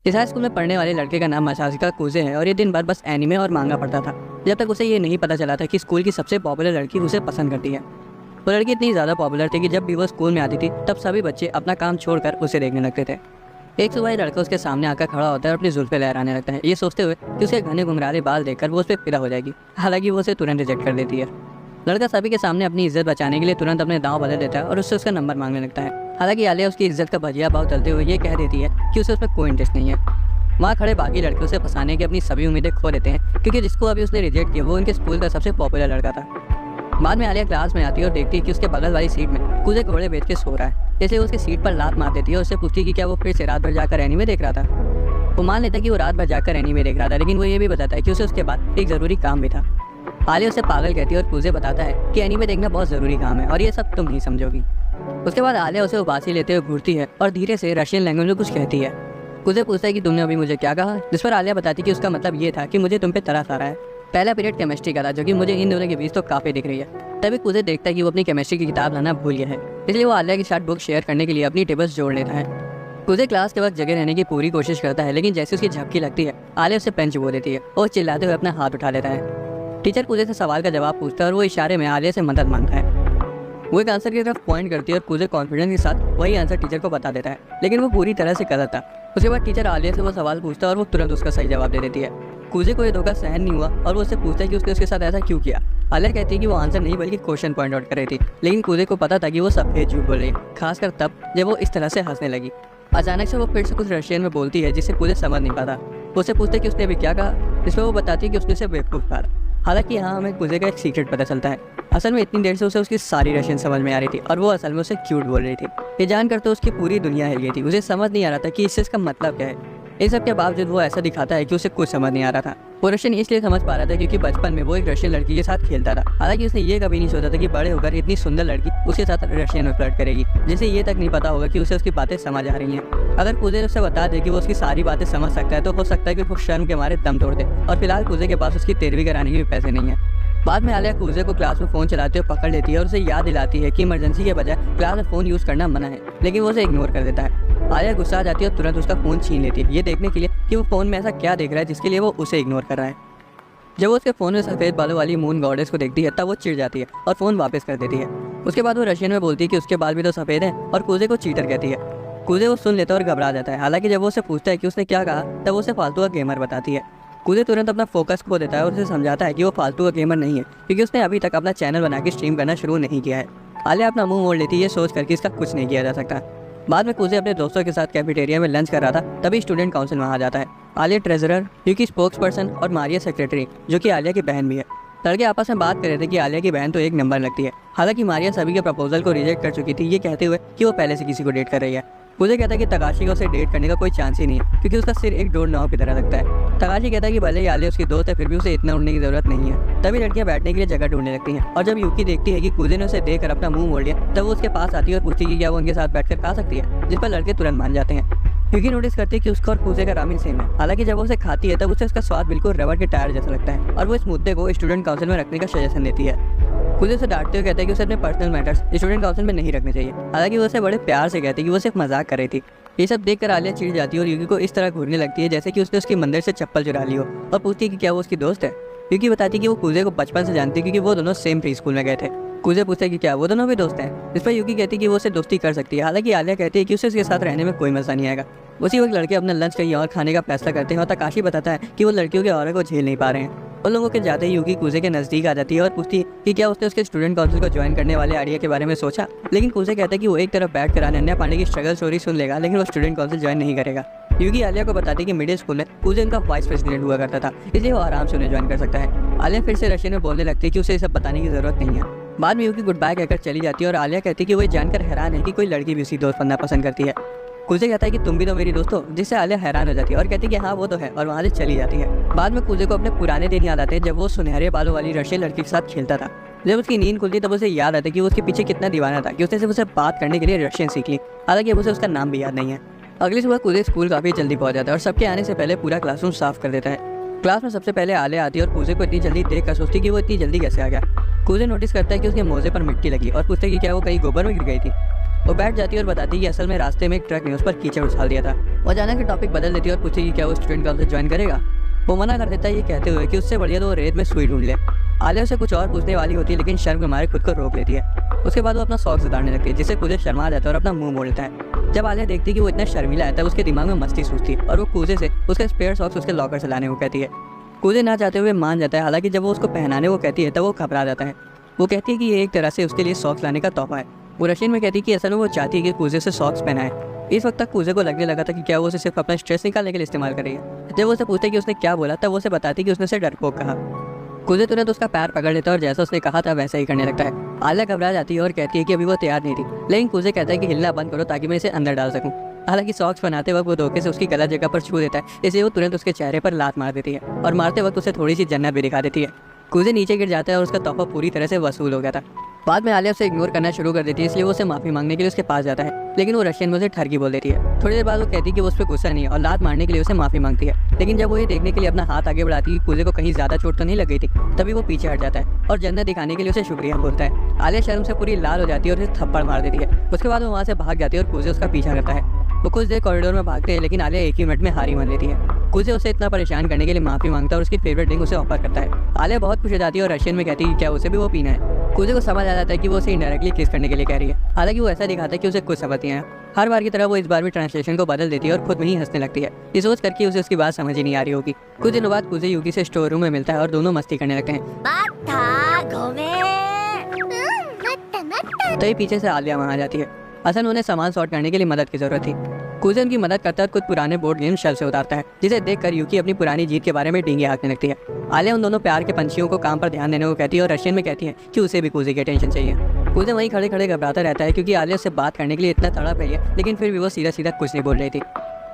इस high school में पढ़ने वाले लड़के का नाम मासाशिका कुजे है और ये दिन भर बस एनीमे और मांगा पढ़ता था, जब तक उसे ये नहीं पता चला था कि स्कूल की सबसे पॉपुलर लड़की उसे पसंद करती है। वो लड़की इतनी ज़्यादा पॉपुलर थी कि जब भी वो स्कूल में आती थी तब सभी बच्चे अपना काम छोड़कर उसे देखने लगते थे। एक सुबह ये लड़का उसके सामने आकर खड़ा होता है और अपनी जुल्फे लहराने लगता है, ये सोचते हुए कि उसके घने घुंघराले बाल देखकर वो उस पर फिदा हो जाएगी। हालांकि वो उसे तुरंत रिजेक्ट कर देती है। लड़का सभी के सामने अपनी इज्जत बचाने के लिए तुरंत अपने दांव बदल देता है और उससे उसका नंबर मांगने लगता है। हालांकि आलिया उसकी इज्जत का भजिया भाव तलते हुए ये कह देती है कि उसे उसमें कोई इंटरेस्ट नहीं है। वहाँ खड़े बाकी लड़के उसे फंसाने की अपनी सभी उम्मीदें खो देते हैं, क्योंकि जिसको अभी उसने रिजेक्ट किया वो उनके स्कूल का सबसे पॉपुलर लड़का था। बाद में आलिया क्लास में आती है और देखती है कि उसके बगल वाली सीट में कुजे घोड़े बेच के सो रहा है। जैसे वो उसकी सीट पर लात मार देती है और उससे पूछती है कि क्या वो फिर से रात भर जाकर एनीमे देख रहा था। वो मान लेता है कि वो रात भर जाकर एनीमे देख रहा था, लेकिन वो ये भी बताता है कि उसे उसके बाद एक ज़रूरी काम भी था। आलिया उसे पागल कहती है और कुजे बताता है कि एनीमे देखना बहुत ज़रूरी काम है और ये सब तुम नहीं समझोगी। उसके बाद आलिया उसे उबासी लेते हुए घूरती है और धीरे से रशियन लैंग्वेज में कुछ कहती है। कुजे पूछता है कि तुमने अभी मुझे क्या कहा, जिस पर आलिया बताती कि उसका मतलब ये था कि मुझे तुम पे तरस आ रहा है। पहला पीरियड केमिस्ट्री का था, जो कि मुझे इन दोनों के बीच तो काफ़ी दिख रही है। तभी कुजे देखता है कि वो अपनी केमिस्ट्री की किताब लाना भूल गया है, इसलिए वो आलिया के साथ बुक शेयर करने के लिए अपनी टेबल्स जोड़ लेता है। कुजे क्लास के वक्त जगह रहने की पूरी कोशिश करता है, लेकिन जैसे उसकी झपकी लगती है आलिया उससे पेन चुबो देती है और चिल्लाते हुए अपना हाथ उठा लेता है। टीचर कुजे से सवाल का जवाब पूछता है और वो इशारे में आलिया से मदद मांगता है। वो एक आंसर की तरफ पॉइंट करती है और कुजे कॉन्फिडेंस के साथ वही आंसर टीचर को बता देता है, लेकिन वो पूरी तरह से गलत था। उसके बाद टीचर आलिया से वो सवाल पूछता है और वो तुरंत उसका सही जवाब दे देती है। कुजे को ये धोखा सहन नहीं हुआ और वो उससे पूछता है कि उसने उसके साथ ऐसा क्यों किया। आलिया कहती है कि वो आंसर नहीं बल्कि क्वेश्चन पॉइंट आउट कर रही थी, लेकिन कुजे को पता था कि वो सफेद झूठ बोल रही है, खासकर तब जब वो इस तरह से हंसने लगी। अचानक से वो फिर से कुछ रशियन में बोलती है जिसे कुजे समझ नहीं पाता। वो उससे पूछते कि उसने अभी क्या कहा, जिसमें वो बताती है कि उसने उसे बेवकूफ़ कहा। हालांकि यहाँ हमें कुजे का एक सीक्रेट पता चलता है। असल में इतनी देर से उसे उसकी सारी रशियन समझ में आ रही थी और वो असल में उसे क्यूट बोल रही थी। ये जानकर तो उसकी पूरी दुनिया हिल गई थी। उसे समझ नहीं आ रहा था कि इससे इसका मतलब क्या है। इस सब के बावजूद वो ऐसा दिखाता है कि उसे कुछ समझ नहीं आ रहा था। वो रशियन इसलिए समझ पा रहा था क्योंकि बचपन में वो एक रशियन लड़की के साथ खेलता था। हालांकि उसने ये कभी नहीं सोचा था कि बड़े होकर इतनी सुंदर लड़की उसके साथ रशियन में फ्लर्ट करेगी, जिसे ये तक नहीं पता होगा कि उसे उसकी बातें समझ आ रही हैं। अगर कुजे उसे बता दे कि वो उसकी सारी बातें समझ सकता है तो हो सकता है कि वो शर्म के मारे दम तोड़ दे, और फिलहाल कुजे के पास उसकी तेरहवीं कराने के भी पैसे नहीं है। बाद में आलिया कुजे को क्लास में फ़ोन चलाते हुए पकड़ लेती है और उसे याद दिलाती है कि इमरजेंसी के बजाय क्लास में फ़ोन यूज़ करना मना है, लेकिन वो उसे इग्नोर कर देता है। आलिया गुस्सा आ जाती है और तुरंत उसका फ़ोन छीन लेती है, ये देखने के लिए कि वो फ़ोन में ऐसा क्या देख रहा है जिसके लिए वो उसे इग्नोर कर रहा है। जब वो उसके फ़ोन में सफ़ेद बालों वाली मून गॉडेस को देखती है तब वो चिढ़ जाती है और फ़ोन वापस कर देती है। उसके बाद वो रशियन में बोलती है कि उसके बाल भी तो सफ़ेद हैं और कुजे को चीटर कहती है। कुजे वो सुन लेता है और घबरा जाता है। हालांकि जब वो उसे पूछता है कि उसने क्या कहा तब वो उसे फालतू का गेमर बताती है। कुजे तुरंत अपना फोकस खो देता है और उसे समझाता है कि वो फालतू का गेमर नहीं है, क्योंकि उसने अभी तक अपना चैनल बना के स्ट्रीम करना शुरू नहीं किया है। आलिया अपना मुंह मोड़ लेती है, ये सोच कर कि इसका कुछ नहीं किया जा सकता। बाद में कुजे अपने दोस्तों के साथ कैफेटेरिया में लंच कर रहा था, तभी स्टूडेंट काउंसिल वहाँ आ जाता है। आलिया ट्रेजरर, यूकी स्पोक्स पर्सन और मारिया सेक्रेटरी, जो कि आलिया की बहन भी है। लड़के आपस में बात कर रहे थे कि आलिया की बहन तो एक नंबर लगती है। हालांकि मारिया सभी के प्रपोजल को रिजेक्ट कर चुकी थी, ये कहते हुए कि वो पहले से किसी को डेट कर रही है। कुजे कहता है कि तकाशी का उसे डेट करने का कोई चांस ही नहीं है, क्योंकि उसका सिर एक डोर नाव की तरह लगता है। तकाशी कहता है कि भले ही आलिया उसकी दोस्त है, फिर भी उसे इतना उड़ने की जरूरत नहीं है। तभी लड़कियां बैठने के लिए जगह ढूंढने लगती हैं, और जब यूकी देखती है कि कुजे ने उसे देखकर अपना मुंह मोड़ लिया तब वो उसके पास आती है और पूछती है कि क्या वो उनके साथ बैठकर खा सकती है, जिस पर लड़के तुरंत मान जाते हैं। यूकी नोटिस करती है कि उसका और कुजे का रामेन सेम है। हालांकि जब वो उसे खाती है तब उसे उसका स्वाद बिल्कुल रबड़ के टायर जैसा लगता है, और वो इस मुद्दे को स्टूडेंट काउंसिल में रखने का सजेशन देती है। कुजे उसे डांटते हुए कहते हैं कि उसे अपने पर्सनल मैटर्स स्टूडेंट काउंसिल में नहीं रखने चाहिए। हालांकि वो उसे बड़े प्यार से कहती है कि वो सिर्फ मजाक कर रही थी। ये सब देखकर आलिया चिढ़ जाती है और यूकी को इस तरह घूरने लगती है जैसे कि उसने उसकी मंदिर से चप्पल चुरा ली हो, और पूछती है कि क्या वो उसकी दोस्त है। यूकी बताती है कि वो कुजे को बचपन से जानती है, क्योंकि वो दोनों सेम प्री स्कूल में गए थे। कुजे पूछता है कि क्या वो दोनों भी दोस्त हैं, जिस पर यूकी कहती है कि वो उसे दोस्ती कर सकती है। हालांकि आलिया कहती है कि उसे उसके साथ रहने में कोई मजा नहीं आएगा। उसी वक्त लड़के अपना लंच कहीं और खाने का फैसला करते हैं और तकाशी बताता है कि वो लड़कियों के ऑरा को झेल नहीं पा रहे हैं। उन लोगों के जाते ही यूकी कुजे के नज़दीक आ जाती है और पूछती है कि क्या उसने उसके स्टूडेंट काउंसिल को ज्वाइन करने वाले आइडिया के बारे में सोचा। लेकिन कुजे कहता है कि वो एक तरफ बैठ कर अनन्या पांडे की स्ट्रगल स्टोरी सुन लेगा, लेकिन वो स्टूडेंट काउंसिल ज्वाइन नहीं करेगा। यूकी आलिया को बताती है कि मिडिल स्कूल में कुजे उनका वाइस प्रेसिडेंट हुआ करता था, इसलिए वो आराम से उन्हें ज्वाइन कर सकता है। आलिया फिर से रशियन में बोलने लगती है कि उसे ये सब बताने की जरूरत नहीं है। बाद में यूकी गुड बाय कहकर चली जाती है और आलिया कहती है कि वो जानकर हैरान है कि कोई लड़की भी उसी दोस्त बनना पसंद करती है। कुजे कहता है कि तुम भी तो मेरी दोस्त हो, जिससे आलिया हैरान हो जाती है और कहती है कि हाँ वो तो है, और वहाँ से चली जाती है। बाद में कुजे को अपने पुराने दिन याद आते हैं जब वो सुनहरे बालों वाली रशियन लड़की के साथ खेलता था। जब उसकी नींद खुलती तब उसे याद आता है कि वो उसके पीछे कितना दीवाना था कि उसने सिर्फ उसे बात करने के लिए रशियन सीख ली। हालांकि अब उसे उसका नाम भी याद नहीं है। अगली सुबह कुजे स्कूल काफ़ी जल्दी पहुंच जाता है और सबके आने से पहले पूरा क्लासरूम साफ कर देता है। क्लास में सबसे पहले आलिया आती है और कुजे को इतनी जल्दी देख कर सोचती कि वो इतनी जल्दी कैसे आ गया। कुजे नोटिस करता है कि उसके मोजे पर मिट्टी लगी और पूछता है कि क्या वो कहीं गोबर में गिर गई थी। वो बैठ जाती है और बताती है कि असल में रास्ते में एक ट्रक ने उस पर कीचड़ उछाल दिया था। वो अचानक के टॉपिक बदल देती है और पूछती है कि क्या वो स्टूडेंट काउंसिल ज्वाइन करेगा। वो मना कर देता है ये कहते हुए कि उससे बढ़िया तो वो रेत में सुई ढूंढ ले। आलिया उसे कुछ और पूछने वाली होती है लेकिन शर्म के मारे खुद को रोक लेती है। उसके बाद वो अपना सॉक्स उतारने लगती है जिससे कूजे शर्मा जाता है और अपना मुंह मोड़ लेता है। जब आलिया देखती है कि वो इतना शर्मीला है तब उसके दिमाग में मस्ती सूझती है और वो कूजे से उसके स्पेयर सॉक्स उसके लॉकर से लाने को कहती है। कूजे ना चाहते हुए मान जाता है, हालांकि जब वो उसको पहनाने को कहती है तब वो घबरा जाता है। वो कहती है कि ये एक तरह से उसके लिए सॉक्स लाने का तोहफा है। वो रशियन में कहती है कि असल में वो चाहती है कि कूजे से सॉक्स पहनाए। इस वक्त तक कूजे को लगने लगा था कि क्या वो उसे सिर्फ अपना स्ट्रेस निकालने के लिए इस्तेमाल कर रही है। जब वो उसे पूछते कि उसने क्या बोला तब वो उसे बताती कि उसने उसे डरपोक कहा। कूजे तुरंत उसका पैर पकड़ लेता है और जैसा उसने कहा था वैसा ही करने लगता है। आलिया घबरा जाती है और कहती है कि अभी वो तैयार नहीं थी, लेकिन कूजे कहता है कि हिलना बंद करो ताकि मैं इसे अंदर डाल सकूं। हालांकि सॉक्स बनाते वक्त वो धोखे से उसकी गलत जगह पर छू देता है, इसलिए वो तुरंत उसके चेहरे पर लात मार देती है और मारते वक्त उसे थोड़ी सी जन्नत भी दिखा देती है। कूजे नीचे गिर जाता है और उसका तोहफा पूरी तरह से वसूल हो गया था। बाद में आलिया उसे इग्नोर करना शुरू कर देती है, इसलिए वो उसे माफी मांगने के लिए उसके पास जाता है, लेकिन वो रशियन में उसे ठरकी बोल देती है। थोड़ी देर बाद वो कहती है कि वो उस पर गुस्सा नहीं है और लात मारने के लिए उसे माफी मांगती है। लेकिन जब वो ये देखने के लिए अपना हाथ आगे बढ़ाती है कि कूजे को कहीं ज्यादा चोट तो नहीं लग गई थी, तभी वो पीछे हट जाता है और जन्नत दिखाने के लिए उसे शुक्रिया बोलता है। आलिया शर्म से पूरी लाल हो जाती है और उसे थप्पड़ मार देती है। उसके बाद वो वहाँ से भाग जाती है और कूजे उसका पीछा करता है। वो कुछ देर कॉरिडोर में भागते हैं लेकिन आलिया एक ही मिनट में हारी मान लेती है। कूजे उसे इतना परेशान करने के लिए माफी मांगता है और उसकी फेवरेट ड्रिंक उसे ऑफर करता है। आलिया बहुत खुश हो जाती है और रशियन में कहती है कि क्या उसे भी वो पीना है। कूजे को समझ आ जाता है कि वो उसे इनडायरेक्टली किस करने के लिए कह रही है, हालांकि वो ऐसा दिखाता है कि उसे कुछ समझ नहीं आया। हर बार की तरह वो इस बार भी ट्रांसलेशन को बदल देती है और खुद में ही हंसने लगती है। ये सोच करके उसे उसकी बात समझ ही नहीं आ रही होगी। कुछ दिनों बाद कूजे यूकी से स्टोर रूम में मिलता है और दोनों मस्ती करने लगते हैं। तो ये पीछे से आलिया वहाँ आ जाती है। असल उन्हें सामान सॉर्ट करने के लिए मदद की जरूरत थी। कूजे उनकी मदद करता है, कुछ पुराने बोर्ड गेम शेल्फ से उतारता है, जिसे देखकर यूकी अपनी पुरानी जीत के बारे में डींगे हाँकने लगती है। आलिया उन दोनों प्यार के पंछियों को काम पर ध्यान देने को कहती है और रशियन में कहती है कि उसे भी कूजे की अटेंशन चाहिए। कूजे वहीं खड़े खड़े घबराता रहता है क्योंकि आलिया उससे बात करने के लिए इतना तड़प रही है, लेकिन फिर भी वो सीधा सीधा कुछ नहीं बोल रही थी।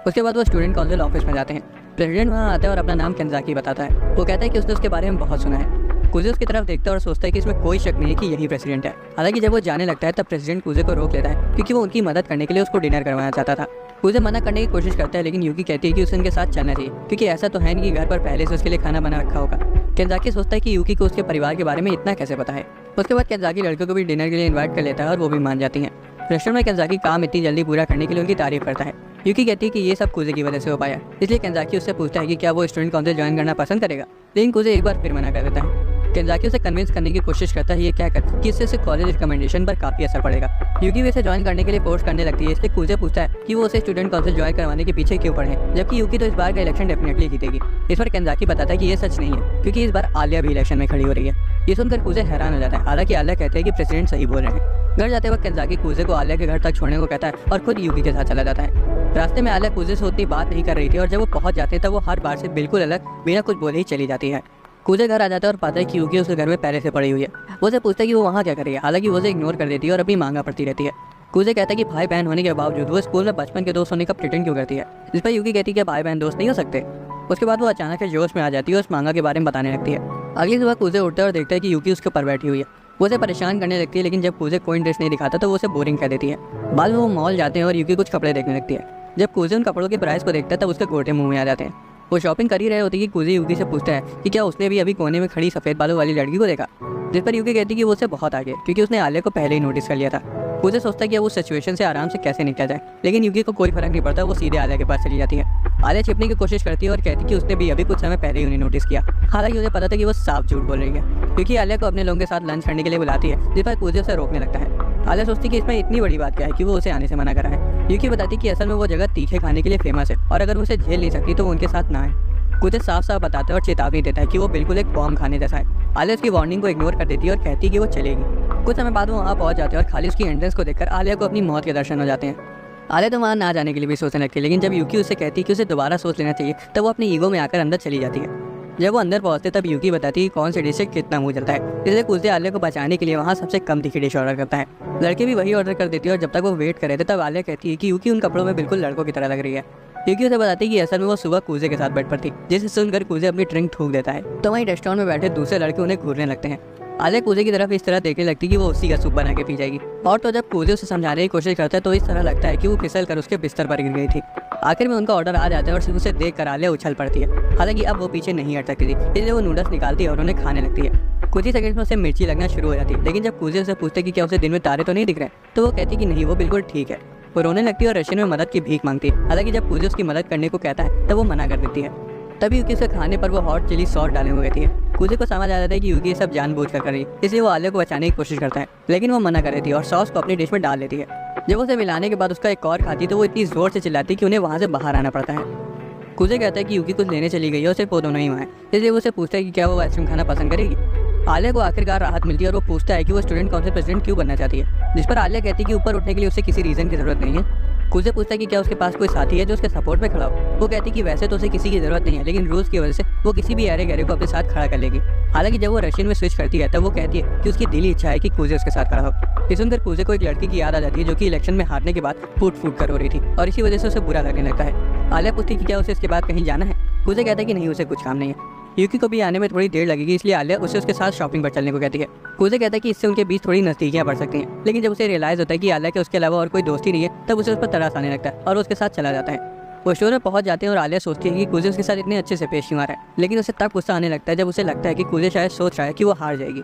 उसके बाद वो स्टूडेंट काउंसिल ऑफिस में जाते हैं। प्रेसिडेंट वहाँ आता है और अपना नाम केंजाकी बताता है। वो कहता है कि उसने उसके बारे में बहुत सुना है। कूजे उसकी तरफ देखता है और सोचता है कि इसमें कोई शक नहीं है कि यही प्रेसिडेंट है। हालांकि जब वो जाने लगता है तब प्रेसिडेंट कूजे को रोक लेता है क्योंकि वो उनकी मदद करने के लिए उसको डिनर करवाना चाहता था। कूजे मना करने की कोशिश करता है लेकिन यूकी कहती है कि उसे उनके साथ चलना चाहिए क्योंकि ऐसा तो है नहीं कि घर पर पहले से उसके लिए खाना बना रखा होगा। केंजाकी सोचता है कि यूकी को उसके परिवार के बारे में इतना कैसे पता है। उसके बाद केंजाकी लड़कों को भी डिनर के लिए इन्वाइट कर लेता है और वो भी मान जाती हैं। रेस्टोरेंट में केंजाकी काम इतनी जल्दी पूरा करने के लिए उनकी तारीफ करता है। यूकी कहती है कि ये सब कूजे की वजह से हो पाया, इसलिए केंजाकी उससे पूछता है कि क्या वो स्टूडेंट काउंसिल ज्वाइन करना पसंद करेगा, लेकिन कूजे एक बार फिर मना कर देता है। केंजाकी उसे कन्विंस करने की कोशिश करता है ये क्या कर कि इससे कॉलेज रिकमेंडेशन पर काफी असर पड़ेगा। यूकी भी इसे ज्वाइन करने के लिए फोर्स करने लगती है, इसलिए कूजे पूछता है कि वो उसे स्टूडेंट काउंसिल ज्वाइन करवाने के पीछे क्यों पड़े, जबकि यूकी तो इस बार का इलेक्शन डेफिनेटली जीतेगी। इस पर केंजाकी बताता है कि ये सच नहीं है क्योंकि इस बार आलिया भी इलेक्शन में खड़ी हो रही है। ये सुनकर कूजे हैरान हो जाता है, हालांकि आलिया कहते हैं कि प्रेसिडेंट सही बोल रहे हैं। घर जाते वक्त केंजाकी कूजे को आलिया के घर तक छोड़ने को कहता है और खुद यूकी के साथ चला जाता है। रास्ते में आलिया कूजे से उतनी बात नहीं कर रही थी और जब वो पहुंच जाते हैं तब वो हर बार से बिल्कुल अलग बिना कुछ बोले ही चली जाती है। कूजे घर आ जाता है और पाता है कि यूकी उसके घर में पहले से पड़ी हुई है। वो उसे पूछता है कि वो वहाँ क्या कर रही है, हालांकि वो उसे इग्नोर कर देती है और अपनी मांगा पड़ती रहती है। कूजे कहता है कि भाई बहन होने के बावजूद वो स्कूल में बचपन के दोस्त होने का प्रिटेंड क्यों करती है। इस पर यूकी कहती है कि भाई बहन दोस्त नहीं हो सकते। उसके बाद वो अचानक से जोश में आ जाती है और उस मांगा के बारे में बताने लगती है। अगली सुबह कूजे उठता है और देखता है कि यूकी उसके ऊपर बैठी हुई है। वो उसे परेशान करने लगती है, लेकिन जब कूजे कोई इंटरेस्ट नहीं दिखाता तो वो उसे बोरिंग कर देती है। बाद में वो मॉल जाते हैं और यूकी कुछ कपड़े देखने लगती है। जब कूजे उन कपड़ों के प्राइस को देखता है तब उसके गोटे मुंह में आ जाते हैं। वो शॉपिंग कर ही रहे होती है कि कूजे यूकी से पूछता है कि क्या उसने भी अभी कोने में खड़ी सफेद बालों वाली लड़की को देखा, जिस पर यूकी कहती है कि वो उससे बहुत आगे क्योंकि उसने आलिया को पहले ही नोटिस कर लिया था। कूजे सोचता है कि उस सिचुएशन से आराम से कैसे निकला जाए, लेकिन यूकी को कोई फर्क नहीं पड़ता। वो सीधे आलिया के पास चली जाती है। आलिया छिपने की कोशिश करती है और कहती है कि उसने भी अभी कुछ समय पहले ही उन्हें नोटिस किया। हालांकि उसे पता था कि वो साफ झूठ बोल रही है क्योंकि आलिया को अपने लोगों के साथ लंच करने के लिए बुलाती है, जिस पर कूजे उसे रोकने लगता है। आलिया सोचती है कि इसमें इतनी बड़ी बात क्या है कि वो उसे आने से मना करा है। यूकी बताती है कि असल में वो जगह तीखे खाने के लिए फेमस है और अगर वो उसे झेल नहीं सकती तो वो उनके साथ ना आए। कूजे साफ साफ बताता है और चेतावनी देता है कि वो बिल्कुल एक बॉम्ब खाने जैसा है। आलिया उसकी वार्निंग को इग्नोर कर देती है और कहती है कि वो चलेगी। कुछ समय बाद वो वहाँ पहुँच जाते हैं और खाली उसकी एंट्रेंस को देखकर आलिया को अपनी मौत के दर्शन हो जाते हैं। आलिया तो वहाँ ना जाने के लिए भी सोचने लगती है, लेकिन जब यूकी उससे कहती है कि उसे दोबारा सोच लेना चाहिए तब वो अपनी ईगो में आकर अंदर चली जाती है। जब वो अंदर पहुँचते तब यूकी बताती है कौन सी डिश से कितना मुँह जलता है, इसलिए कूजे आलिया को बचाने के लिए वहाँ सबसे कम तीखी डिश ऑर्डर करता है। लड़के भी वही ऑर्डर कर देती है और जब तक वो वेट कर रहे थे तब आलिया कहती है कि यूकी उन कपड़ों में बिल्कुल लड़कों की तरह लग रही है। यूकी उसे बताती है कि असल में वो सुबह कूजे के साथ बेड पर थी, जिसे सुनकर कूजे अपनी ड्रिंक थूक देता है। तो वहीं रेस्टोरेंट में बैठे दूसरे लड़के उन्हें घूरने लगते हैं। आलिया कूजे की तरफ इस तरह देखने लगती है कि वो उसी का सूप बना के पी जाएगी। और तो जब कूजे उसे समझाने की कोशिश करता है तो इस तरह लगता है कि वो फिसल कर उसके बिस्तर पर गिर गई थी। आखिर में उनका ऑर्डर आ जाता है और सिर्फ उसे देख कर आलिया उछल पड़ती है। हालांकि अब वो पीछे नहीं हट सकती थी, इसलिए वो नूडल्स निकालती है और उन्हें खाने लगती है। कुछ ही सेकंड्स में उसे मिर्ची लगना शुरू हो जाती है, लेकिन जब कूजे उसे पूछते कि क्या उसे दिन में तारे तो नहीं दिख रहे, तो वो कहती कि नहीं, वो बिल्कुल ठीक है। वो रोने लगती है और रशियन में मदद की भीख मांगती है। हालांकि जब कूजे उसकी मदद करने को कहता है तब वो मना कर देती है। तभी यूकी उसे खाने पर वो हॉट चिली सॉस डाले हुए कहती है। कूजे को समझ आ जाता है कि यूकी ये सब जानबूझ कर रही है, इसलिए वो आलिया को बचाने की कोशिश करता है, लेकिन वो मना कर देती है और सॉस को अपनी डिश में डाल लेती है। जब उसे मिलाने के बाद उसका एक और खाती तो वो इतनी जोर से चिल्लाती कि उन्हें वहाँ से बाहर आना पड़ता है। कूजे कहता है कि यूकी कुछ लेने चली गई है और सिर्फ वो दोनों ही वहाँ है, इसलिए वो उसे पूछता है कि क्या वो आइसक्रीम खाना पसंद करेगी। आलिया को आखिरकार राहत मिलती है और वो पूछता है कि वो स्टूडेंट काउंसिल प्रेसिडेंट क्यों बनना चाहती है, जिस पर आलिया कहती है कि ऊपर उठने के लिए उसे किसी रीज़न की जरूरत नहीं है। कूजे पूछता है कि क्या उसके पास कोई साथी है जो उसके सपोर्ट में खड़ा हो। वो कहती है कि वैसे तो उसे किसी की जरूरत नहीं है, लेकिन रूल्स की वजह से वो किसी भी अरे गहरे को अपने साथ खड़ा कर लेगी। हालांकि जब वो रशियन में स्विच करती है तब वो कहती है कि उसकी दिली इच्छा है कि कूजे उसके साथ खड़ा हो। ये सुनकर कूजे को एक लड़की की याद आ जाती है जो कि इलेक्शन में हारने के बाद फूट फूट कर रो रही थी और इसी वजह से उसे बुरा लगने लगता है। आलिया पूछती है कि क्या उसे इसके बाद कहीं जाना है। कूजे कहता है कि नहीं, उसे कुछ काम नहीं है। यूकी को भी आने में थोड़ी देर लगेगी, इसलिए आलिया उसे उसके साथ शॉपिंग पर चलने को कहती है। कूजे कहता है कि इससे उनके बीच थोड़ी नज़दीकियां बढ़ सकती हैं, लेकिन जब उसे रियलाइज़ होता है कि आलिया के उसके अलावा और कोई दोस्त ही नहीं है तब उसे उस पर तरस आने लगता है और उसके साथ चला जाता है। वो स्टोर में पहुंच जाते हैं और आलिया सोचती है कि कूजे उसके साथ इतने अच्छे से पेश क्यों आ रहा है, लेकिन उसे तब गुस्सा आने लगता है जब उसे लगता है कि कूजे शायद सोच रहा है कि वो हार जाएगी।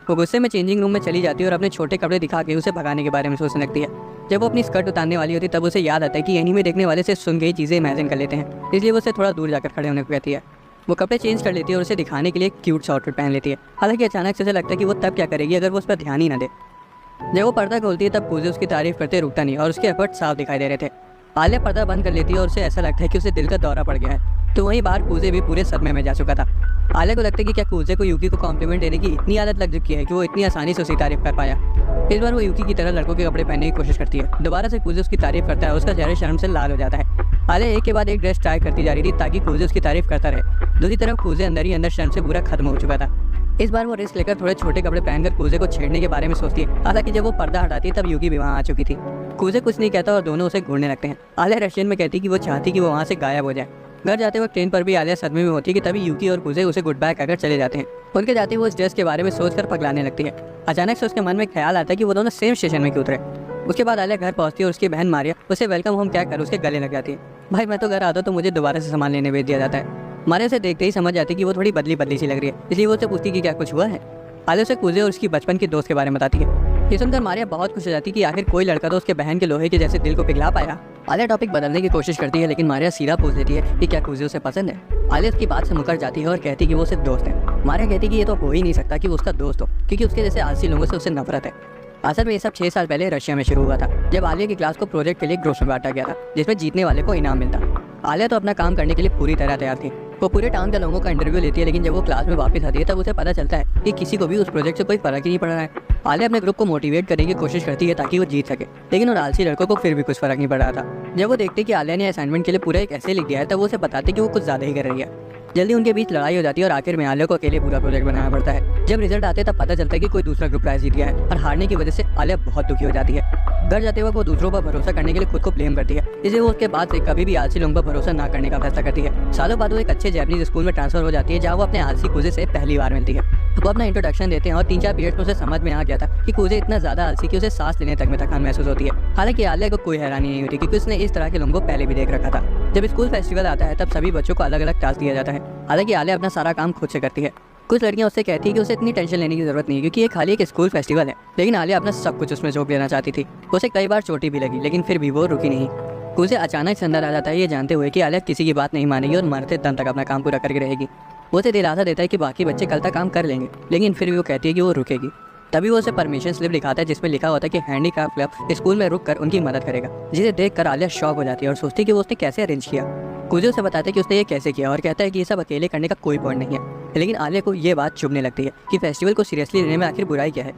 वो गुस्से में चेंजिंग रूम में चली जाती है और अपने छोटे कपड़े दिखा के उसे भगाने के बारे में सोचने लगती है। जब वो अपनी स्कर्ट उतारने वाली होती है तब उसे याद आता है कि एनीमे देखने वाले से सुन गई चीज़ें इमेजिन कर लेते हैं, इसलिए वो उसे थोड़ा दूर जाकर खड़े होने को कहती है। वो कपड़े चेंज कर लेती है और उसे दिखाने के लिए क्यूट सा आउटफिट पहन लेती है। हालांकि अचानक से उसे लगता है कि वो तब क्या करेगी अगर वो उस पर ध्यान ही न दे। जब वो पर्दा खोलती है तब कूजे उसकी तारीफ करते रुकता नहीं और उसके एफर्ट साफ दिखाई दे रहे थे। आलिया पर्दा बंद कर लेती है और उसे ऐसा लगता है कि उसे दिल का दौरा पड़ गया है। तो वहीं बाहर कूजे भी पूरे सदमे में जा चुका था। आलिया को लगता है कि क्या कूजे को यूकी को कॉम्प्लीमेंट देने की इतनी आदत लग चुकी है कि वो इतनी आसानी से उसकी तारीफ कर पाया। इस बार वो यूकी की तरह लड़कों के कपड़े पहनने की कोशिश करती है। दोबारा से कूजे उसकी तारीफ करता है, उसका चेहरा शर्म से लाल हो जाता है। आलिया एक के बाद एक ड्रेस ट्राई करती जा रही थी ताकि कूजे उसकी तारीफ करता रहे। दूसरी तरफ कूजे अंदर ही अंदर शर्म से पूरा खत्म हो चुका था। इस बार वो रिस्क लेकर थोड़े छोटे कपड़े पहनकर कूजे को छेड़ने के बारे में सोचती है। हालांकि जब वो पर्दा हटाती है तब यूकी भी वहाँ आ चुकी थी। कूजे कुछ नहीं कहता और दोनों उसे घूरने लगते हैं। आलिया रशियन में कहती कि वो चाहती कि वो वहाँ से गायब हो जाए। घर जाते वक्त ट्रेन पर भी आलिया सदमे में होती है कि तभी यूकी और कूजे उसे गुड बाय कहकर चले जाते हैं। उनके जाते वो इस ड्रेस के बारे में सोचकर पगलाने लगती है। अचानक से उसके मन में ख्याल आता है कि वो दोनों सेम स्टेशन में क्यों उतरे। उसके बाद आलिया घर पहुंचती है और उसकी बहन मारिया उसे वेलकम होम क्या कर उसके गले लग जाती है। भाई मैं तो घर आता तो मुझे दोबारा से सामान लेने भेज दिया जाता है। मारिया से देखते ही समझ जाती है कि वो थोड़ी बदली बदली सी लग रही है, इसलिए वो उसे पूछती कि क्या कुछ हुआ है। आलिया उसे कूजे और उसकी बचपन के दोस्त के बारे में बताती है। ये सुनकर मारिया बहुत खुश हो जाती है कि आखिर कोई लड़का तो उसके बहन के लोहे के जैसे दिल को पिघला पाया। आलिया टॉपिक बदलने की कोशिश करती है, लेकिन मारिया सीधा पूछ लेती है कि क्या कूजे उसे पसंद है। आलिया उसकी बात से मुकर जाती है और कहती कि वो सिर्फ दोस्त है। मारिया कहती कि ये तो हो ही नहीं सकता कि वो उसका दोस्त हो, क्योंकि उसके जैसे आलसी लोगों से उसे नफरत है। असल में ये सब 6 साल पहले रशिया में शुरू हुआ था, जब आलिया की क्लास को प्रोजेक्ट के लिए ग्रुप्स में बांटा गया था, जिसमें जीतने वाले को इनाम मिलता। आलिया तो अपना काम करने के लिए पूरी तरह तैयार थी। वो पूरे टाउन के लोगों का इंटरव्यू लेती है, लेकिन जब वो क्लास में वापस आती है तब उसे पता चलता है कि किसी को भी उस प्रोजेक्ट से कोई फर्क ही नहीं पड़ रहा है। आलिया अपने ग्रुप को मोटिवेट करने की कोशिश करती है ताकि वो जीत सके, लेकिन उन आलसी लड़कों को फिर भी कुछ फर्क नहीं पड़ रहा था। जब वो देखते कि आलिया ने असाइनमेंट के लिए पूरा एक ऐसे लिख दिया है तब वो उसे बताते कि वो कुछ ज़्यादा ही कर रही है। जल्दी उनके बीच लड़ाई हो जाती है और आखिर में आलिया को अकेले पूरा प्रोजेक्ट बनाना पड़ता है। जब रिजल्ट आते तब पता चलता है कि कोई दूसरा ग्रुप प्राइज जीत गया है और हारने की वजह से आलिया बहुत दुखी हो जाती है। घर जाते वक्त वो दूसरों पर भरोसा करने के लिए खुद को ब्लेम करती है, इसलिए वो उसके बाद से कभी भी आलसी लोगों पर भरोसा ना करने का फैसला करती है। सालों बाद वो एक अच्छे जैपनीज स्कूल में ट्रांसफर हो जाती है, जहाँ वो अपने आलसी कूजे से पहली बार मिलती है। वो अपना इंट्रोडक्शन देते हैं और 3-4 पीरियड में उसे समझ में आ गया था कि कूजे इतना ज्यादा आलसी कि उसे सांस लेने तक में थकान महसूस होती है। हालांकि आलिया को कोई हैरानी नहीं होती क्योंकि उसने इस तरह के लोगों को पहले भी देख रखा था। जब स्कूल फेस्टिवल आता है तब सभी बच्चों को अलग अलग टास्क दिया जाता है। हालांकि आलिया अपना सारा काम खुद से करती है। कुछ लड़कियां उससे कहती है कि उसे इतनी टेंशन लेने की जरूरत नहीं है क्योंकि ये खाली एक स्कूल फेस्टिवल है, लेकिन आलिया अपना सब कुछ उसमें झोंक देना चाहती थी। उसे कई बार चोटी भी लगी, लेकिन फिर भी वो रुकी नहीं। कूजे अचानक से अंदर आ जाता है, ये जानते हुए कि आलिया किसी की बात नहीं मानेगी और मरते दम तक अपना काम पूरा करके रहेगी। वो उसे दिलासा देता है कि बाकी बच्चे कल तक काम कर लेंगे, लेकिन फिर भी वो कहती है कि वो रुकेगी। तभी वो उसे परमिशन स्लिप दिखाता है जिसमें लिखा होता है कि हैंडीक्राफ्ट क्लब स्कूल में रुक कर उनकी मदद करेगा, जिसे देखकर आलिया शॉक हो जाती है और सोचती है कि वो उसने कैसे अरेंज किया। कूजे उसे बताते हैं कि उसने ये कैसे किया और कहता है कि ये सब अकेले करने का कोई पॉइंट नहीं है, लेकिन आलिया को ये बात चुभने लगती है कि फेस्टिवल को सीरियसली लेने में आखिर बुराई क्या है।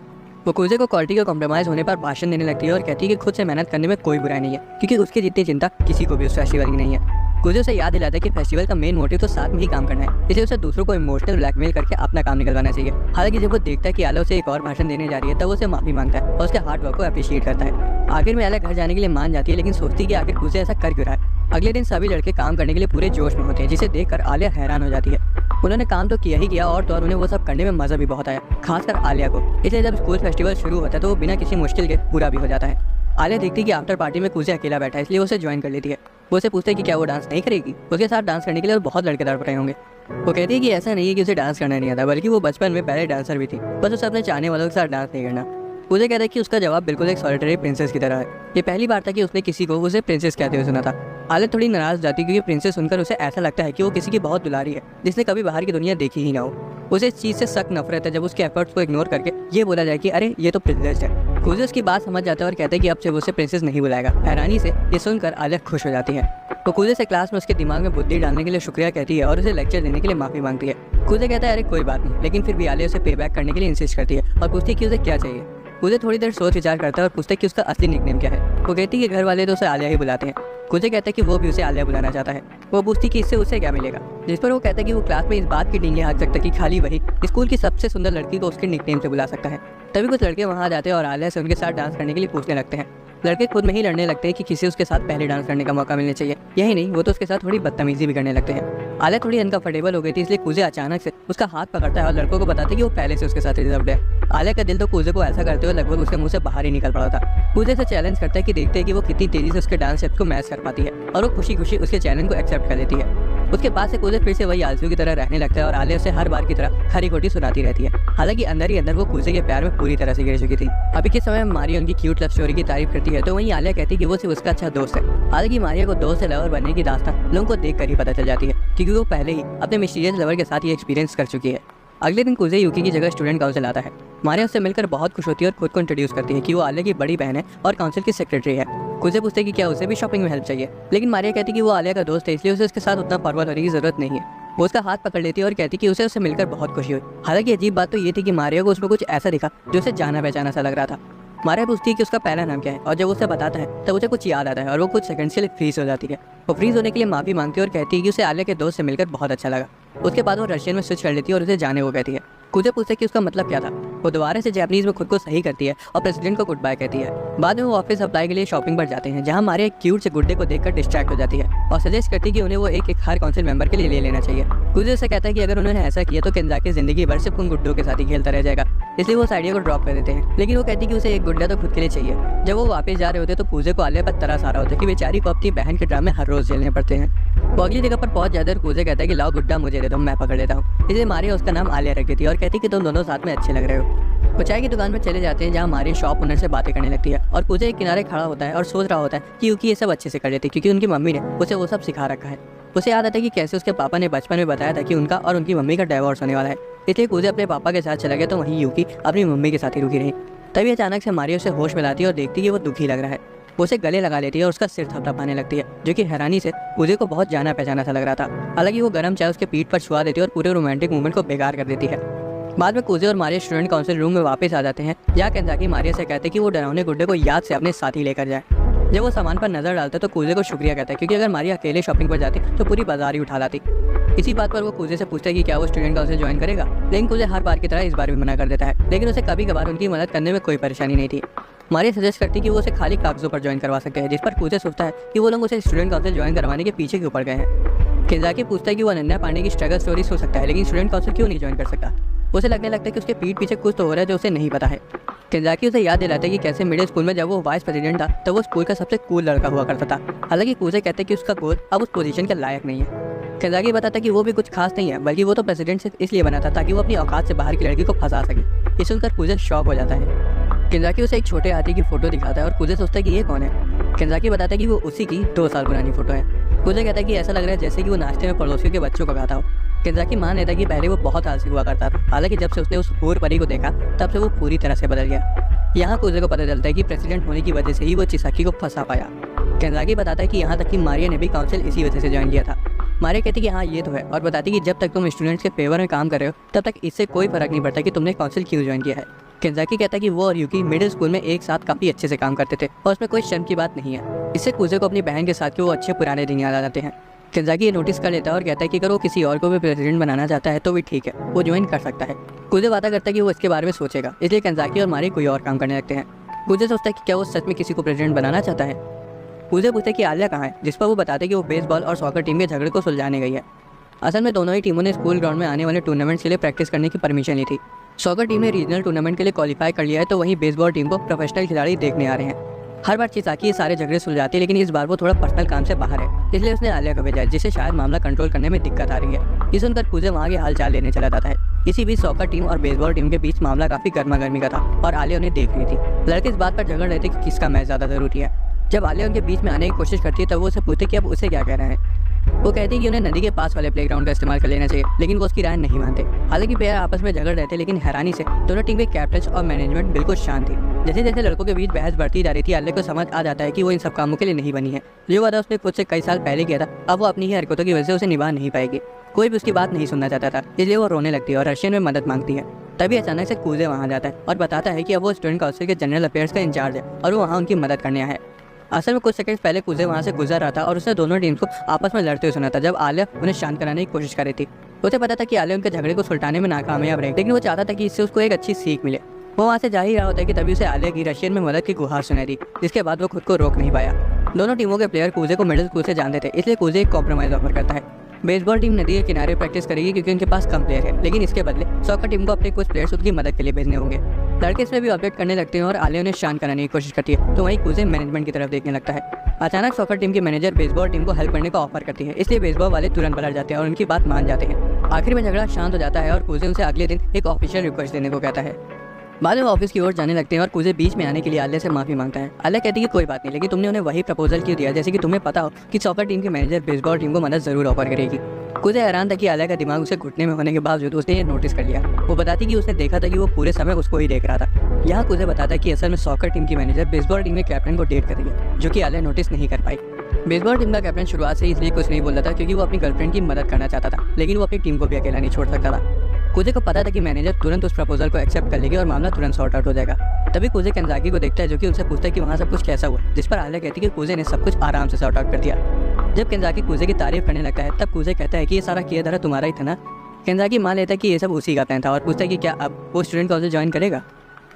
वो कूजे को क्वालिटी का कॉम्प्रोमाइज़ होने पर भाषण देने लगती है और कहती है कि खुद से मेहनत करने में कोई बुराई नहीं है, क्योंकि उसकी जितनी चिंता किसी को भी उस फेस्टिवल की नहीं है। कूजे उसे याद दिलाता है कि फेस्टिवल का मेन मोटिव तो साथ में ही काम करना है, इसलिए उसे दूसरों को इमोशनल ब्लैकमेल करके अपना काम निकलवाना चाहिए। हालांकि जब वो देखता है कि आलिया उसे एक और भाषण देने जा रही है तब वो उसे माफी मांगता है और उसके हार्ड वर्क को अप्रिशिएट करता है। आखिर में आलिया घर जाने के लिए मान जाती है, लेकिन सोचती है कि आखिर कूजे ऐसा कर क्यों रहा है। अगले दिन सभी लड़के काम करने के लिए पूरे जोश में होते हैं, जिसे देखकर आलिया हैरान हो जाती है। उन्होंने काम तो किया ही किया और तो और उन्हें वो सब करने में मजा भी बहुत आया, खासकर आलिया को। इसलिए जब स्कूल फेस्टिवल शुरू होता है तो वो बिना किसी मुश्किल के पूरा भी हो जाता है। आलिया देखती है कि आफ्टर पार्टी में कूजे अकेला बैठा है, इसलिए उसे ज्वाइन कर लेती है। वो उसे पूछते हैं कि क्या वो डांस नहीं करेगी। उसके साथ डांस करने के लिए और बहुत लड़के तड़प रहे होंगे। वो कहती है कि ऐसा नहीं है कि उसे डांस करना नहीं आता, बल्कि वो बचपन में पहले डांसर भी थी, बस उसे अपने चाहने वालों के साथ डांस नहीं करना। मुझे कहता है कि उसका जवाब बिल्कुल एक सॉलिटरी प्रिंसेस की तरह है। ये पहली बार था कि उसने किसी को उसे प्रिंसेस कहते हुए सुना था। आलिया थोड़ी नाराज जाती क्योंकि प्रिंसेस सुनकर उसे ऐसा लगता है कि वो किसी की बहुत दुलारी है जिसने कभी बाहर की दुनिया देखी ही ना हो। उसे इस चीज़ से सख्त नफरत है जब उसके एफर्ट्स को इग्नोर करके ये बोला जाए कि अरे ये तो प्रिंसेस है। कुजे उसकी बात समझ जाता है और कहता है कि अब से वो उसे प्रिंसेस नहीं बुलाएगा। हैरानी से ये सुनकर आलिया खुश हो जाती है। तो कुजे से क्लास में उसके दिमाग में बुद्धि डालने के लिए शुक्रिया कहती है और उसे लेक्चर देने के लिए माफी मांगती है। कुजे कहता है अरे कोई बात नहीं, लेकिन फिर भी आलिया उसे पे बैक करने के लिए इंसिस्ट करती है और पूछती है कि उसे क्या चाहिए। कुजे थोड़ी देर सोच विचार करता है और पूछता है कि उसका असली निकनेम क्या है। वो कहती है कि घर वाले तो उसे आलिया ही बुलाते हैं। कुजे कहता है कि वो भी उसे आलिया बुलाना चाहता है। वो पूछती कि इससे उसे क्या मिलेगा, जिस पर वो कहता है कि वो क्लास में इस बात की डींगे हाँक सकता है कि खाली वही स्कूल की सबसे सुंदर लड़की को उसके निकनेम से बुला सकता है। तभी कुछ लड़के वहाँ आ जाते हैं और आलिया से उनके साथ डांस करने के लिए पूछने लगते हैं। लड़के खुद में ही लड़ने लगते हैं कि किसी उसके साथ पहले डांस करने का मौका मिलना चाहिए। यही नहीं, वो तो उसके साथ थोड़ी बदतमीजी भी करने लगते हैं। आलिया थोड़ी अनकंफर्टेबल हो गई थी, इसलिए कुजे अचानक से उसका हाथ पकड़ता है और लड़कों को बताता है कि वो पहले से उसके साथ रिजर्व्ड है। आलिया का दिल तो कुजे को ऐसा करते हुए लगभग उसके मुंह से बाहर ही निकल पड़ा था। कुजे से चैलेंज करता है कि देखते हैं कि वो कितनी तेजी से उसके डांस स्टेप्स को मैच कर पाती है, और वो खुशी खुशी उसके चैलेंज को एक्सेप्ट कर लेती है। उसके बाद से कुजे फिर से वही आलसियों की तरह रहने लगता है और आलिया उसे हर बार की तरह खरी खोटी सुनाती रहती है। हालांकि अंदर ही अंदर वो कुजे के प्यार में पूरी तरह से गिर चुकी थी। अभी के समय में मारिया उनकी क्यूट लव स्टोरी की तारीफ करती है तो वहीं आलिया कहती है कि वो सिर्फ उसका अच्छा दोस्त है। हालांकि मारिया को दोस्त से लवर बनने की दास्तान लोगों को देखकर ही पता चल जाती है, क्योंकि वो पहले ही अपने मिस्टीरियस लवर के साथ ये एक्सपीरियंस कर चुकी है। अगले दिन कुजे यूकी की जगह स्टूडेंट काउंसिल आता है। मारिया उससे मिलकर बहुत खुश होती है और खुद को इंट्रोड्यूस करती है कि वो आलिया की बड़ी बहन है और काउंसिल की सेक्रेटरी है। कुजे पूछते कि क्या उसे भी शॉपिंग में हेल्प चाहिए, लेकिन मारिया कहती कि वो आलिया का दोस्त है, इसलिए उसे उसके साथ उतना फॉरवर्ड होने की जरूरत नहीं है। वो उसका हाथ पकड़ लेती है और कहती कि उसे उससे मिलकर बहुत खुशी हुई। हालांकि अजीब बात तो ये थी कि मारिया को उसमें कुछ ऐसा दिखा जो उसे जाना पहचाना सा लग रहा था। मारिया पूछती है कि उसका पहला नाम क्या है, और जब उसे बताता है तब उसे कुछ याद आता है और वो कुछ सेकंड्स के लिए फ्रीज हो जाती है। वो फ्रीज होने के लिए माफी मांगती है और कहती है कि उसे आलिया के दोस्त से मिलकर बहुत अच्छा लगा। उसके बाद वो रशियन में स्विच कर लेती है और उसे जाने को कहती है। कुजे पूछते कि उसका मतलब क्या था। वो दोबारा से जापानीज में खुद को सही करती है और प्रेसिडेंट को गुड बाय कहती है। बाद में वो ऑफिस अप्लाई के लिए शॉपिंग पर जाते हैं, जहां मारिया एक क्यूट से गुड्डे को देखकर डिस्ट्रैक्ट हो जाती है और सजेस्ट करती है कि उन्हें वो एक हर काउंसिल मेंबर के लिए ले लेना चाहिए। कुजे उसे कहता है कि अगर उन्होंने ऐसा किया तो केंजाकी जिंदगी भर सिर्फ उन गुड्डों के साथ ही खेलता रह जाएगा, इसलिए वो उस आइडिया को ड्रॉप कर देते हैं। लेकिन वो कहती है कि उसे एक गुड्डा तो खुद के लिए चाहिए। जब वो वापस जा रहे होते तो कुजे को आलिया पर तरस आ रहा होता है कि बेचारी को अपनी बहन के ड्रामे हर रोज झेलने पड़ते हैं। वो अगली जगह पर पहुंच जाते हैं और कुजे कहता है कि लाओ गुड्डा मुझे दे दो, मैं पकड़ लेता हूँ। इसलिए मारिया उसका नाम आलिया रख देती है और कहती है कि तुम दोनों साथ में अच्छे लग रहे हो। वो चाय की दुकान पर चले जाते हैं, जहाँ मारिया शॉप ओनर से बातें करने लगती है और कुजे एक किनारे खड़ा होता है और सोच रहा होता है कि यूकी ये सब अच्छे से कर लेती है, क्योंकि उनकी मम्मी ने उसे वो सब सिखा रखा है। उसे याद आता है कि कैसे उसके पापा ने बचपन में बताया था कि उनका और उनकी मम्मी का डाइवोर्स होने वाला है, इसलिए कुजे अपने पापा के साथ चला गया तो वहीं यूकी अपनी मम्मी के साथ ही रुकी रही। तभी अचानक से मारिया उसे होश में लाती है और देखती है कि वो दुखी लग रहा है। वो उसे गले लगा लेती है और उसका सिर थपथपाने लगती है, जो कि हैरानी से कुजे को बहुत जाना पहचाना सा लग रहा था। हालांकि वो गर्म चाय उसके पीठ पर छुआ देती है और पूरे रोमांटिक मूवमेंट को बेकार कर देती है। बाद में कुजे और मारिया स्टूडेंट काउंसिल रूम में वापस आ जाते हैं, जहाँ केंजाकी मारिया से कहते हैं कि वो डरावने गुड्डे को याद से अपने साथ ही लेकर जाए। जब वो सामान पर नजर डालता है तो कुजे को शुक्रिया कहता है, क्योंकि अगर मारिया अकेले शॉपिंग पर जाती तो पूरी बाजार ही उठा लाती। इसी बात पर वो कुजे से पूछता है कि क्या वो स्टूडेंट काउंसिल ज्वाइन करेगा, लेकिन कुजे हर बार की तरह इस बार भी मना कर देता है। लेकिन उसे कभी कभार उनकी मदद करने में कोई परेशानी नहीं थी। मारिया सजेस्ट करती है कि वो उसे खाली कागजों पर ज्वाइन करवा सकते हैं, जिस पर कुजे सोचता है कि वो लोग उसे स्टूडेंट काउंसिल ज्वाइन करवाने के पीछे क्यों पड़ गए हैं। केंजाकी पूछता है कि वो अनन्या पांडे की स्ट्रगल स्टोरी सुन सकता है, लेकिन स्टूडेंट काउंसिल क्यों नहीं ज्वाइन कर सकता। उसे लगने लगता है कि उसके पीठ पीछे कुछ तो हो रहा है जो उसे नहीं पता है। केंजाकी उसे याद दिलाता है कि कैसे मिडिल स्कूल में जब वो वाइस प्रेसिडेंट था तो वो स्कूल का सबसे कूल लड़का हुआ करता था। हालांकि कुजे कहते हैं कि उसका गोल अब उस पोजीशन के लायक नहीं है। केंजाकी बताता है कि वो भी कुछ खास नहीं है, बल्कि वो तो प्रेसिडेंट सिर्फ इसलिए बना था ताकि वो अपनी औकात से बाहर की लड़की को फंसा सके। ये सुनकर कुजे शॉक हो जाता है। केंजाकी उसे एक छोटे हाथी की फोटो दिखाता है और कुजे सोचता है कि ये कौन है। केंजाकी बताता है कि वो उसी की 2 साल पुरानी फोटो है। कुजे कहता है कि ऐसा लग रहा है जैसे कि वो नाश्ते में पड़ोसियों के बच्चों को गाता हो। केंजाकी मान लेता है कि पहले वो बहुत आलसी हुआ करता था, हालांकि जब से उसने उस हूर परी को देखा तब से वो पूरी तरह से बदल गया। यहाँ कुजे को पता चलता है कि प्रेसिडेंट होने की वजह से ही वो चिसाकी को फंसा पाया। केंजाकी बताता है कि यहाँ तक कि मारिया ने भी काउंसिल इसी वजह से ज्वाइन किया था। मारिया कहती है कि हाँ ये तो है, और बताती है कि जब तक तुम स्टूडेंट्स के फेवर में काम कर रहे हो तब तक इससे कोई फर्क नहीं पड़ता कि तुमने काउंसिल क्यों ज्वाइन किया है। केंजाकी कहता है कि वो और यूकी मिडिल स्कूल में एक साथ काफी अच्छे से काम करते थे और उसमें कोई शर्म की बात नहीं है। इससे कुजे को अपनी बहन के साथ के वो अच्छे पुराने दिन याद आ जाते हैं। केंजाकी ये नोटिस कर लेता है और कहता है कि अगर वो किसी और को भी प्रेसिडेंट बनाना चाहता है तो भी ठीक है, वो ज्वाइन कर सकता है। कुजे वादा करता है कि वो इसके बारे में सोचेगा, इसलिए केंजाकी और मारिया कोई और काम करने लगते हैं। कुजे सोचता है कि क्या वो सच में किसी को प्रेसिडेंट बनाना चाहता है। कुजे पूछता है कि आलिया कहाँ है, जिस पर वो बताते हैं कि वो बेसबॉल और सॉकर टीम के झगड़े को सुलझाने गई है। असल में दोनों ही टीमों ने स्कूल ग्राउंड में आने वाले टूर्नामेंट्स के लिए प्रैक्टिस करने की परमिशन ली थी। सॉकर टीम ने रीजनल टूर्नामेंट के लिए क्वालिफाई कर लिया है, तो वहीं बेसबॉल टीम को प्रोफेशनल खिलाड़ी देखने आ रहे हैं। हर बार चिसाकी ये सारे झगड़े सुलझाती है, लेकिन इस बार वो थोड़ा पर्सनल काम से बाहर है, इसलिए उसने आलिया को भेजा है, जिससे शायद मामला कंट्रोल करने में दिक्कत आ रही है। ये सुनकर कुजे वहाँ के हाल चाल लेने चला जाता है। इसी बीच सॉकर टीम और बेसबॉल टीम के बीच मामला काफी गर्मा गर्मी का था और आलिया उन्हें देख रही थी। लड़के इस बात पर झगड़ रहे थे कि किसका मैच ज्यादा जरूरी है। जब आलिया उनके बीच में आने की कोशिश करती है तब वो उसे पूछते कि अब उसे क्या कहना है। वो कहती है कि उन्हें नदी के पास वाले प्लेग्राउंड का इस्तेमाल कर लेना चाहिए, लेकिन वो उसकी राय नहीं मानते। हालांकि प्लेयर आपस में झगड़ रहे थे, लेकिन हैरानी से दोनों टीम के कैप्टन और मैनेजमेंट बिल्कुल शांत थी। जैसे जैसे लड़कों के बीच बहस बढ़ती जा रही थी, आलिया को समझ आ जाता है कि वो इन सब कामों के लिए नहीं बनी है। जो वादा उसने खुद से कई साल पहले किया था, अब वो अपनी ही हरकतों की वजह से उसे निभा नहीं पाएगी। कोई भी उसकी बात नहीं सुनना चाहता था, इसलिए वो रोने लगती है और रशियन में मदद मांगती है। तभी अचानक से कुजे वहाँ जाता है और बताता है कि अब वो स्टूडेंट काउंसिल के जनरल अफेयर्स का इंचार्ज है और वो वहाँ उनकी मदद करने आया है। असल में कुछ सेकंड पहले कुजे वहाँ से गुजर रहा था और उसने दोनों टीम्स को आपस में लड़ते हुए सुना था जब आलिया उन्हें शांत कराने की कोशिश कर रही थी। उसे पता था कि आलिया उनके झगड़े को सुलटाने में नाकामयाब रही, लेकिन वो चाहता था कि इससे उसको एक अच्छी सीख मिले। वो वहाँ से जा ही रहा होता है कि तभी उसे आलिया की रशियन में मदद की गुहार सुनाई दी, जिसके बाद वो खुद को रोक नहीं पाया। दोनों टीमों के प्लेयर कुजे को मिडिल स्कूल से जानते थे, इसलिए कुजे एक कॉम्प्रोमाइज ऑफर करता है। बेसबॉल टीम नदी के किनारे प्रैक्टिस करेगी क्योंकि उनके पास कम प्लेयर है, लेकिन इसके बदले सॉकर टीम को अपने कुछ प्लेयर्स उनकी मदद के लिए भेजने होंगे। लड़के इसमें भी ऑपरेट करने लगते हैं और आलिया उन्हें शांत कराने की कोशिश करती है, तो वहीं कुजे मैनेजमेंट की तरफ देखने लगता है। अचानक सॉकर टीम की मैनेजर बेसबॉल टीम को हेल्प करने का ऑफर करती है, इसलिए बेसबॉल वाले तुरंत पलट जाते हैं और उनकी बात मान जाते हैं। आखिर में झगड़ा शांत हो जाता है और कुजे उनसे अगले दिन एक ऑफिशियल रिक्वेस्ट देने को कहता है। बाद में ऑफिस की ओर जाने लगते हैं और कुजे बीच में आने के लिए आलिया से माफी मांगता है। आलिया कहती है कि कोई बात नहीं, लेकिन तुमने उन्हें वही प्रपोजल क्यों दिया जैसे कि तुम्हें पता हो कि सॉकर टीम के मैनेजर बेसबॉल टीम को मदद जरूर ऑफर करेगी। कुजे हैरान था कि आलिया का दिमाग उसे घुटने में होने के बावजूद उसने ये नोटिस कर लिया। वो बताती कि उसने देखा था कि वो पूरे समय उसको ही देख रहा था। यहाँ कुजे बताता है कि असल में सॉकर टीम की मैनेजर बेसबॉल टीम के कैप्टन को डेट कर रही है, जो कि आलिया नोटिस नहीं कर पाई। बेसबॉल टीम का कैप्टन शुरुआत से इसलिए कुछ नहीं बोल रहा था क्योंकि वो अपनी गर्लफ्रेंड की मदद करना चाहता था, लेकिन वो अपनी टीम को भी अकेला नहीं छोड़ सकता था। कुजे को पता था कि मैनेजर तुरंत उस प्रपोजल को एक्सेप्ट कर लेगी और मामला तुरंत सॉर्ट आउट हो जाएगा। तभी कुजे केंजाकी को देखता है, जो कि उनसे पूछता है कि वहाँ सब कुछ कैसा हुआ, जिस पर आलिया कहती है कि कुजे ने सब कुछ आराम से सॉर्ट आउट कर दिया। जब केंजाकी कुजे की तारीफ करने लगता है, तब कुजे कहता है कि ये सारा किया धरा तुम्हारा ही था ना। केंजाकी मान लेता है कि ये सब उसी का प्लान था और पूछता है कि क्या अब वो स्टूडेंट काउंसिल ज्वाइन करेगा।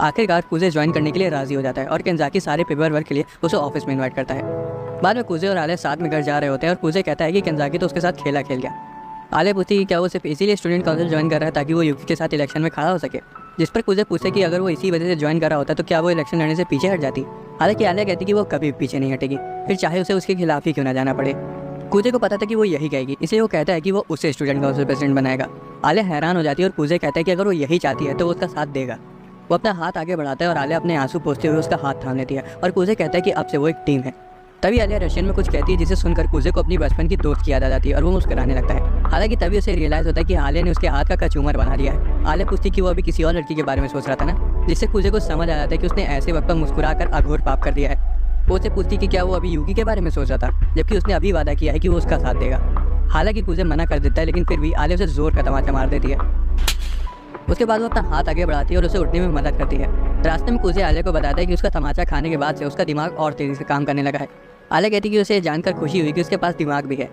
आखिरकार कुजे ज्वाइन करने के लिए राजी हो जाता है और केंजाकी सारे पेपर वर्क के लिए उसे ऑफिस में इन्वाइट करता है। बाद में कुजे और आलिया साथ में घर जा रहे होते हैं और कुजे कहता है कि केंजाकी तो उसके साथ खेला खेल गया। आलिया पूछती है क्या वो सिर्फ इसीलिए स्टूडेंट काउंसिल ज्वाइन कर रहा है ताकि वो यूकी के साथ इलेक्शन में खड़ा हो सके, जिस पर कुजे पूछे कि अगर वो इसी वजह से ज्वाइन कर रहा होता तो क्या वो इलेक्शन लड़ने से पीछे हट जाती। हालांकि आलिया कहती कि वो कभी पीछे नहीं हटेगी, फिर चाहे उसे उसके खिलाफ ही क्यों ना जाना पड़े। कुजे को पता था कि वो यही कहेगी, इसलिए वो कहता है कि वो उसे स्टूडेंट काउंसिल प्रेसिडेंट बनाएगा। आलिया हैरान हो जाती है और कुजे कहता है कि अगर वो यही चाहती है तो वो उसका साथ देगा। वो अपना हाथ आगे बढ़ाता है और आलिया अपने आंसू पोंछते हुए उसका हाथ थाम लेती है और कुजे कहता है कि अब से वो एक टीम है। तभी आलिया रशियन में कुछ कहती है, जिसे सुनकर कुजे को अपनी बचपन की दोस्त की याद आ जाती है और वो मुस्कुराने लगता है। हालांकि तभी उसे रियलाइज होता है कि आलिया ने उसके हाथ का कचूमर बना दिया है। आलिया पूछती कि वो अभी किसी और लड़की के बारे में सोच रहा था ना, जिससे कुजे को समझ आ जाता है कि उसने ऐसे वक्त पर मुस्कुराकर अघोर पाप कर दिया है। वो उसे पूछती कि क्या वो अभी यूकी के बारे में सोच रहा था, जबकि उसने अभी वादा किया है कि वो उसका साथ देगा। हालांकि कुजे मना कर देता है, लेकिन फिर भी आलिया उसे जोर का तमाचा मार देती है। उसके बाद वो अपना हाथ आगे बढ़ाती है और उसे उठने में मदद करती है। रास्ते में कुजे आलिया को बताता है कि उसका तमाचा खाने के बाद से उसका दिमाग और तेजी से काम करने लगा है। आलिया कहती है कि उसे जानकर खुशी हुई कि उसके पास दिमाग भी है।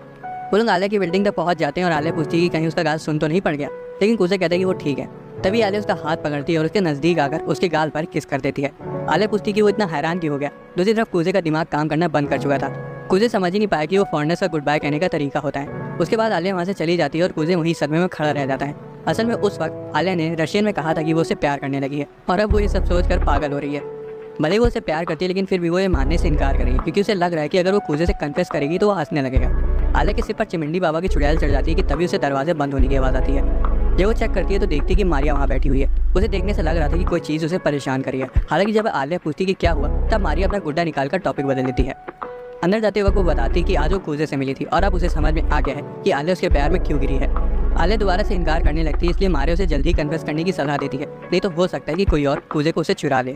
वो लोग आलिया की बिल्डिंग तक पहुंच जाते हैं और आलिया पूछती है कि कहीं उसका गाल सुन तो नहीं पड़ गया, लेकिन कुजे कहता है कि वो ठीक है। तभी आलिया उसका हाथ पकड़ती है और उसके नजदीक आकर उसके गाल पर किस कर देती है। आलिया पूछती है कि वो इतना हैरान क्यों हो गया। दूसरी तरफ कुजे का दिमाग काम करना बंद कर चुका था। कुजे समझ ही नहीं पाया कि वो फॉरेनर्स का गुड बाय कहने का तरीका होता है। उसके बाद आलिया वहाँ से चली जाती है और कुजे वहीं सदमे में खड़ा रह जाता है। असल में उस वक्त आलिया ने रशियन में कहा था कि वो उसे प्यार करने लगी है और अब वो ये सब सोचकर पागल हो रही है। भले वो उसे प्यार करती है, लेकिन फिर भी वो ये मानने से इनकार करेगी क्योंकि उसे लग रहा है कि अगर वो कुजे से कन्फेस करेगी तो वो हंसने लगेगा। आलिया के सिर पर चिमिंडी बाबा की चुड़ैल चढ़ जाती है कि तभी उसे दरवाजे बंद होने की आवाज़ आती है। जब वो चेक करती है तो देखती है कि मारिया वहाँ बैठी हुई है। उसे देखने से लग रहा था कि कोई चीज़ उसे परेशान करी है। हालांकि जब आलिया पूछती कि क्या हुआ, तब मारिया अपना गुड्डा निकालकर टॉपिक बदल लेती है। अंदर जाते वक्त वो बताती कि आज वो कुजे से मिली थी और अब उसे समझ में आ गया है कि आलिया उसके प्यार में क्यों गिरी है। आलिया दोबारा से इनकार करने लगती है, इसलिए मारिया उसे जल्दी कन्फेस करने की सलाह देती है, नहीं तो हो सकता है कि कोई और कुजे को उसे चुरा ले।